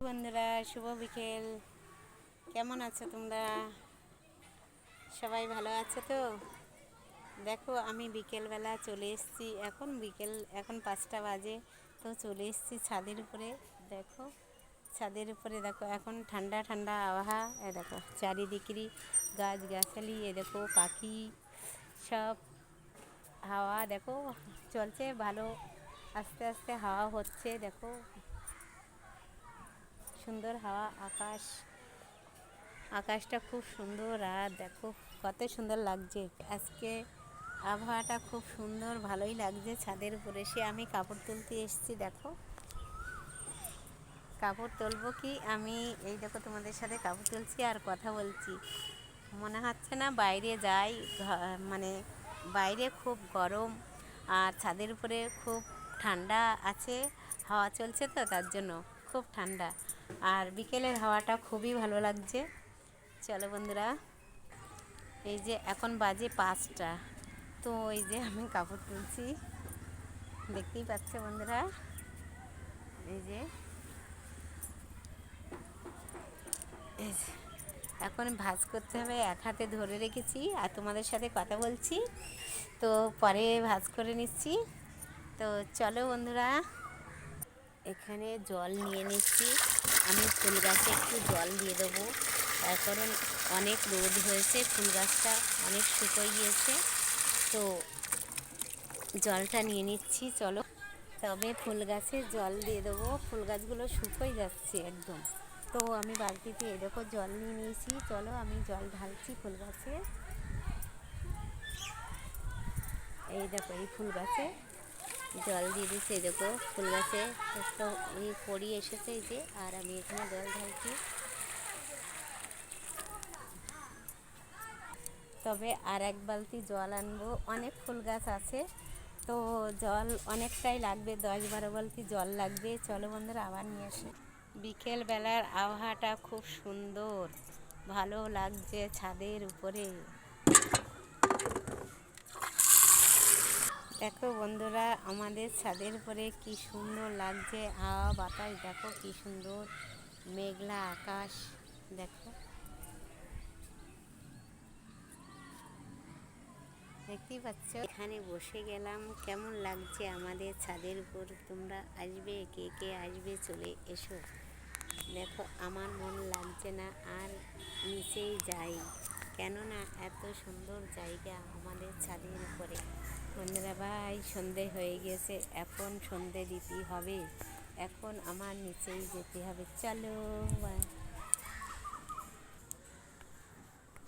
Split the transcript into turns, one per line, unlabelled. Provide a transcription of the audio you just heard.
বন্ধুরা, শুভ বিকেল। কেমন আছো তোমরা? সবাই ভালো আছো তো? দেখো, আমি বিকেলবেলা চলে এসেছি। এখন 5টা বাজে। তো চলে এসেছি ছাদের উপরে। দেখো, ছাদের উপরে দেখো, এখন ঠান্ডা ঠান্ডা আবহাওয়া। দেখো চারিদিকেরই গাছগাছালি, দেখো পাখি, সব হাওয়া দেখো চলছে ভালো। আস্তে আস্তে হাওয়া হচ্ছে, দেখো সুন্দর হাওয়া। আকাশটা খুব সুন্দর, আর দেখো কত সুন্দর লাগছে আজকে। আবহাওয়াটা খুব সুন্দর, ভালোই লাগছে। ছাদের উপরে এসে আমি কাপড় তুলতে এসেছি। দেখো কাপড় তুলবো কি আমি, এই দেখো তোমাদের সাথে কাপড় তুলছি আর কথা বলছি। মনে হচ্ছে না বাইরে যাই, মানে বাইরে খুব গরম আর ছাদের উপরে খুব ঠান্ডা আছে। হাওয়া চলছে তো, তার জন্য খুব ঠান্ডা। আর বিকেলের হাওয়াটা খুবই ভালো লাগছে। চলো বন্ধুরা, এই যে এখন বাজে 5টা। তো এই যে আমি কাপড় তুলছি, দেখতেই পাচ্ছ বন্ধুরা। এই যে এখন ভাঁজ করতে হবে, এক হাতে ধরে রেখেছি আর তোমাদের সাথে কথা বলছি। তো পরে ভাঁজ করে নিচ্ছি। তো চলো বন্ধুরা, এখানে জল নিয়ে নিচ্ছি। আমি ফুল গাছে একটু জল দিয়ে দেবো, তার কারণ অনেক রোদ হয়েছে, ফুল গাছটা অনেক শুকিয়ে গিয়েছে। তো জলটা নিয়ে নিচ্ছি। চলো, তবে ফুল গাছে জল দিয়ে দেবো, ফুল গাছগুলো শুকিয়ে যাচ্ছে একদম। তো আমি বালতিতে দেখো জল নিয়ে নিয়েছি। চলো, আমি জল ঢালছি ফুল গাছে। এই দেখো, এই ফুল গাছে জল দিয়ে দিচ্ছি। এই দেখো ফুল গাছে একটু পড়ি এসেছে, এই যে। আর আমি এখানে জল ঢালছি। তবে আর এক বালতি জল আনবো, অনেক ফুল গাছ আছে। তো জল অনেকটাই লাগবে, 10-12 বালতি জল লাগবে। চলো বন্ধুরা, আবার নিয়ে আসি। বিকেল বেলার আবহাওয়াটা খুব সুন্দর, ভালো লাগছে ছাদের উপরে। দেখো বন্ধুরা, আমাদের ছাদের উপরে কি সুন্দর লাগছে, হাওয়া বাতাস দেখো কি সুন্দর, মেঘলা আকাশ দেখো, দেখতেই পাচ্ছ। এখানে বসে গেলাম, কেমন লাগছে আমাদের ছাদের উপর। তোমরা আসবে, কে কে আসবে চলে এসো। দেখো আমার মন লাগছে না, আর নিচেই যাই, কেননা এত সুন্দর জায়গা আমাদের ছাদের উপরে। বন্ধুরা ভাই, সন্ধে হয়ে গেছে, এখন সন্ধে দিতে হবে। এখন আমার নিচেই যেতে হবে। চলো।